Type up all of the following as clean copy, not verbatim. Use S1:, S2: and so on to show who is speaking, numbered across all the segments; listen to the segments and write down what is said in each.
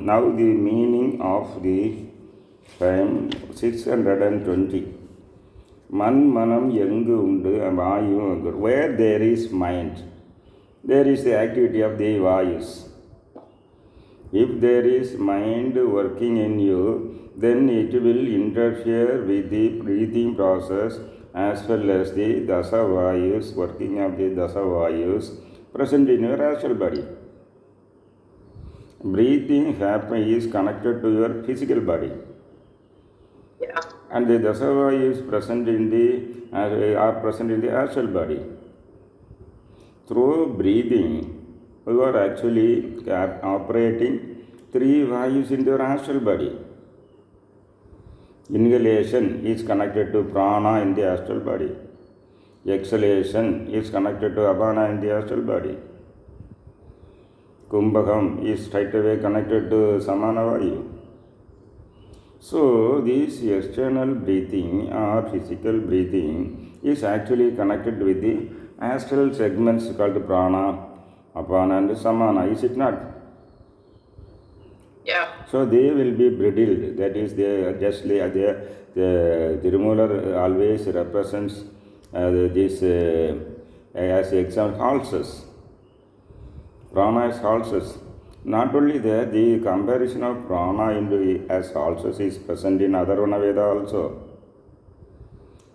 S1: Now the meaning of the poem 620. Man manam yengu undu vayu. Where there is mind, there is the activity of the vayus. If there is mind working in you, then it will interfere with the breathing process as well as the dasa vayus, working of the dasa vayus present in your astral body. Breathing is connected to your physical body.
S2: Yeah.
S1: And the dasa vayus present in are present in the astral body. Through breathing, you are actually operating 3 vayus in your astral body. Inhalation is connected to prana in the astral body. Exhalation is connected to apana in the astral body. Kumbhakam is straight away connected to samana vayu. So, this external breathing or physical breathing is actually connected with the astral segments called prana, apana and samana, is it not?
S2: Yeah.
S1: So they will be bridled. That is, the Thirumoolar always represents this as example halses. Prana as halses. Not only that, the comparison of prana as halses is present in Atharvana Veda also.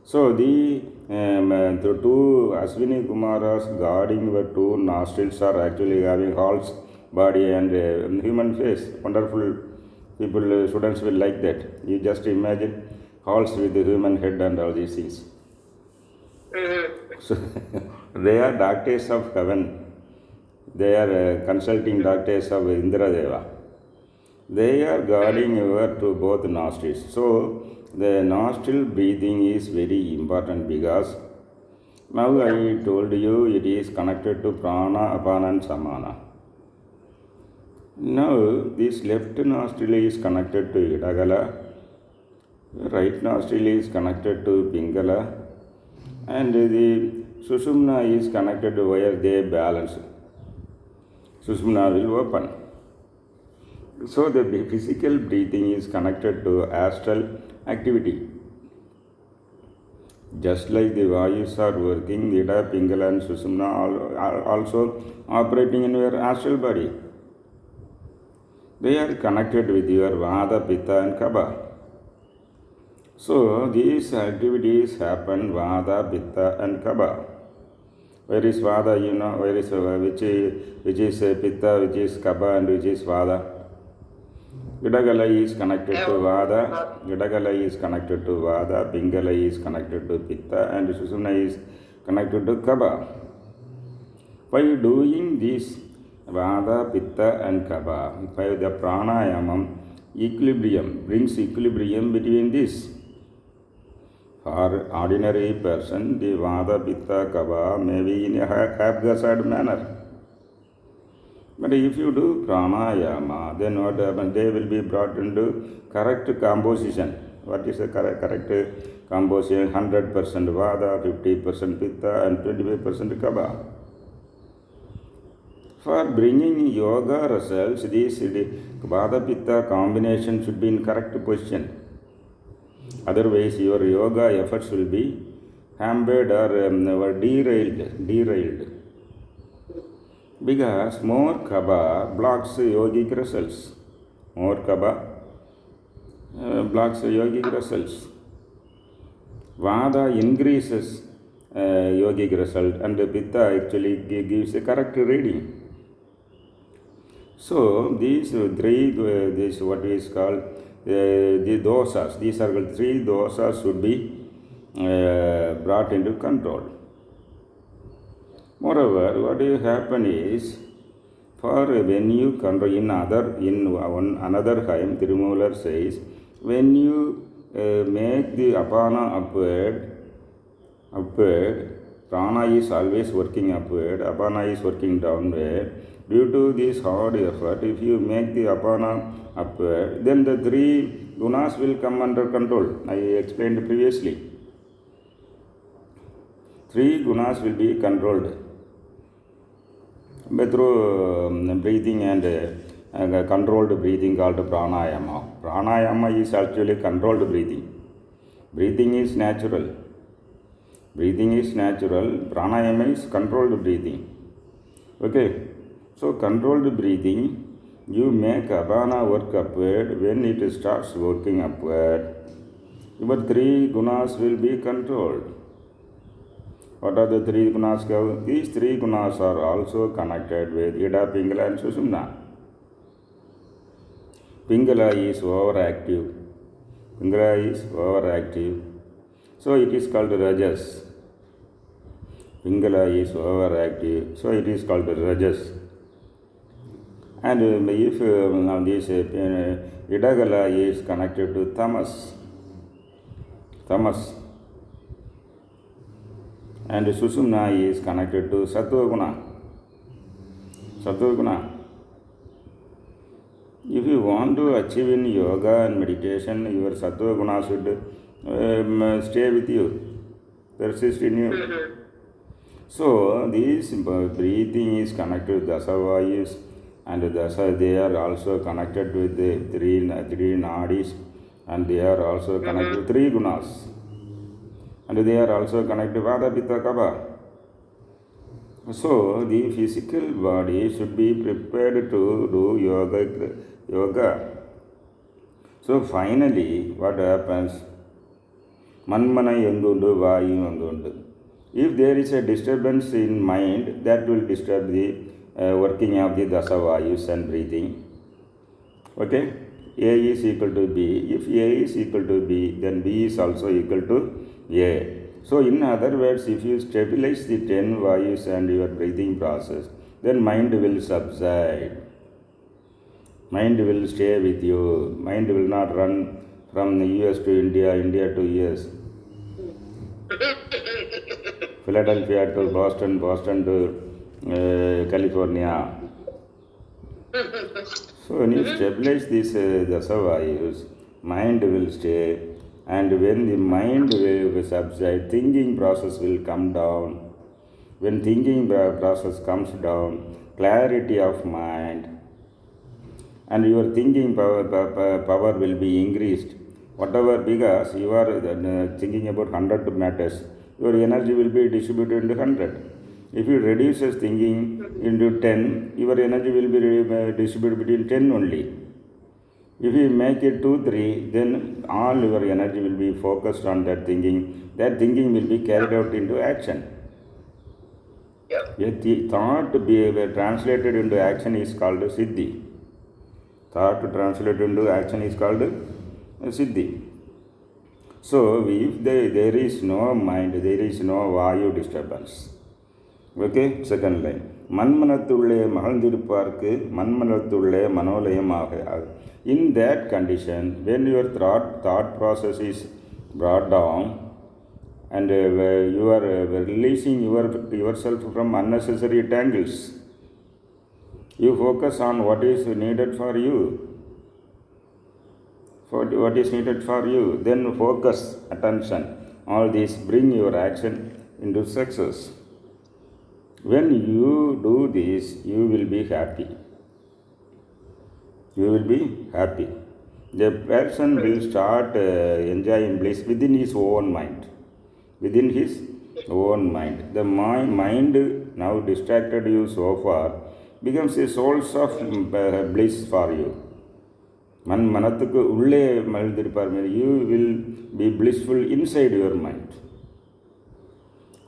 S1: So the two Ashwini Kumaras guarding the 2 nostrils are actually having halls, body and human face. Wonderful people, students will like that. You just imagine halls with the human head and all these things. So they are doctors of heaven. They are consulting doctors of Indradeva. They are guarding your to both nostrils. So the nostril breathing is very important because now I told you it is connected to prana, apana and samana. Now this left nostril is connected to Idagala, right nostril is connected to Pingala, and the Sushumna is connected to where they balance. Sushumna will open. So the physical breathing is connected to astral activity. Just like the vayus are working, Ida, Pingala and Sushumna are also operating in your astral body. They are connected with your Vada, Pitta and Kapha. So these activities happen Vada, Pitta and Kapha. Where is Vada, you know, where is which is Pitta, which is Kapha and which is Vada? Idagala is connected to Vada, Idagala is connected to Vada, Pingala is connected to Pitta and Sushumna is connected to Kapha. By doing this Vada, Pitta and Kapha, by the pranayamam, equilibrium, brings equilibrium between this. For ordinary person, the Vada, Pitta, Kapha may be in a haphazard manner. But if you do pranayama, then what happens? They will be brought into correct composition. What is the correct composition? 100% Vada, 50% Pitta and 25% Kapha. For bringing yoga results, this Vada Pitta combination should be in correct position. Otherwise, your yoga efforts will be hampered or derailed. Because more Kapha blocks yogic results. More Kapha blocks yogic results. Vada increases yogic result and Pitta actually gives a correct reading. So these 3, this what is called the dosas, these are 3 dosas should be brought into control. Moreover, what will happen is, for when you control in another hymn, Thirumoolar says, when you make the apana upward, prana is always working upward, apana is working downward. Due to this hard effort, if you make the apana upward, then the 3 gunas will come under control. I explained previously. 3 gunas will be controlled through breathing and controlled breathing called pranayama. Pranayama is actually controlled breathing. Breathing is natural. Breathing is natural. Pranayama is controlled breathing. Okay. So controlled breathing, you make apana work upward. When it starts working upward, your three gunas will be controlled. What are the three gunas? These three gunas are also connected with Ida, Pingala and Sushumna. Pingala is overactive. Pingala is overactive. So it is called Rajas. Pingala is overactive. So it is called Rajas. And if this Idagala is connected to Tamas, and Susumna is connected to Sattva Guna. If you want to achieve in yoga and meditation, your Sattva Guna should stay with you, persist in you. So this breathing is connected to Dasavayus, and they are also connected with the three nadis, and they are also connected with three gunas, and they are also connected to Vata, Pitta, Kapha. So the physical body should be prepared to do yoga. So finally, what happens? Manmana engundu, vayu engundu. If there is a disturbance in mind, that will disturb the working of the dasavayus and breathing. Okay? A is equal to B. If A is equal to B, then B is also equal to A. So in other words, if you stabilize the 10 vayus and your breathing process, then mind will subside. Mind will stay with you. Mind will not run from the US to India, India to US. Philadelphia to Boston, Boston to California. So when you stabilize these dasavayus, mind will stay, and when the mind will subside, thinking process will come down. When thinking process comes down, clarity of mind and your thinking power will be increased. Whatever, because you are thinking about 100 matters, your energy will be distributed into 100. If you reduce thinking into 10, your energy will be distributed between 10 only. If you make it 2, 3, then all your energy will be focused on that thinking. That thinking will be carried out into action. A thought to be translated into action is called Siddhi. Thought translated into action is called Siddhi. So, if there is no mind, there is no vayu disturbance. Okay, second line. Manmanathulle mahalndirupparku manmanathulle manolayamaga. In that condition, when your thought process is brought down and you are releasing yourself from unnecessary tangles, you focus on what is needed for you. What is needed for you, then focus, attention. All this bring your action into success. When you do this, you will be happy. You will be happy. The person will start enjoying bliss within his own mind. Within his own mind. The mind now distracted you so far becomes a source of bliss for you. Manathuku ulle maldirupar, you will be blissful inside your mind.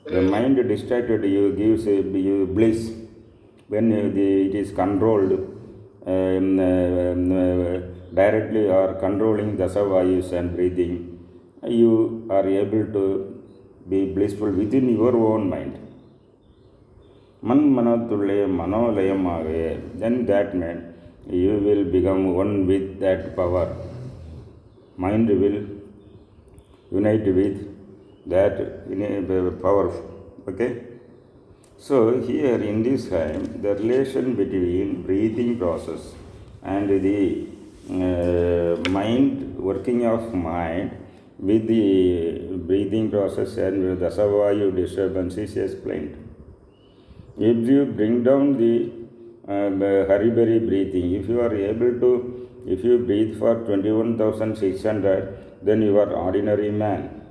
S1: The mind distracted you gives you bliss. When it is controlled directly or controlling dasavayus and breathing, you are able to be blissful within your own mind. Manmanathulle manolayamage. Then that meant you will become one with that power. Mind will unite with that power. Okay? So here in this time, the relation between breathing process and the mind, working of mind with the breathing process and with the dasavayu disturbance is explained. If you bring down the hurry breathing. If you breathe for 21,600, then you are ordinary man.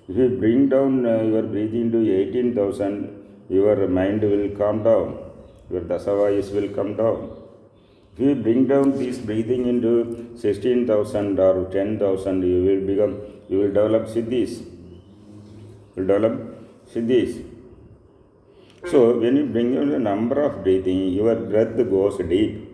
S1: If you bring down your breathing to 18,000, your mind will calm down. Your dasavayas will come down. If you bring down this breathing into 16,000 or 10,000, you will develop siddhis. So when you bring down the number of breathing, your breath goes deep.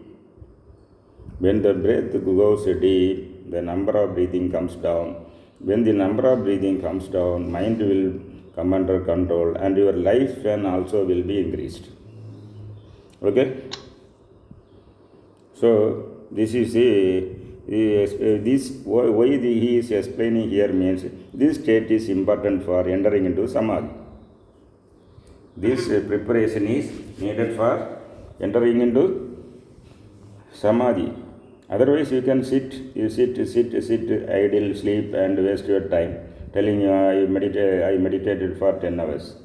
S1: When the breath goes deep, the number of breathing comes down. When the number of breathing comes down, mind will come under control and your lifespan also will be increased. Okay? So this is why he is explaining here means this state is important for entering into samadhi. This preparation is needed for entering into samadhi. Otherwise you can sit idle, sleep and waste your time telling you I meditated for 10 hours.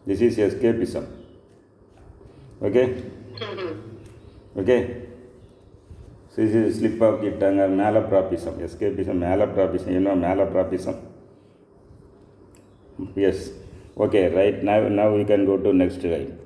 S1: This is escapism. Okay? Okay? So this is slip of the tongue or malapropism. Escapism, malapropism. You know malapropism? Yes. Okay, right. Now we can go to next slide.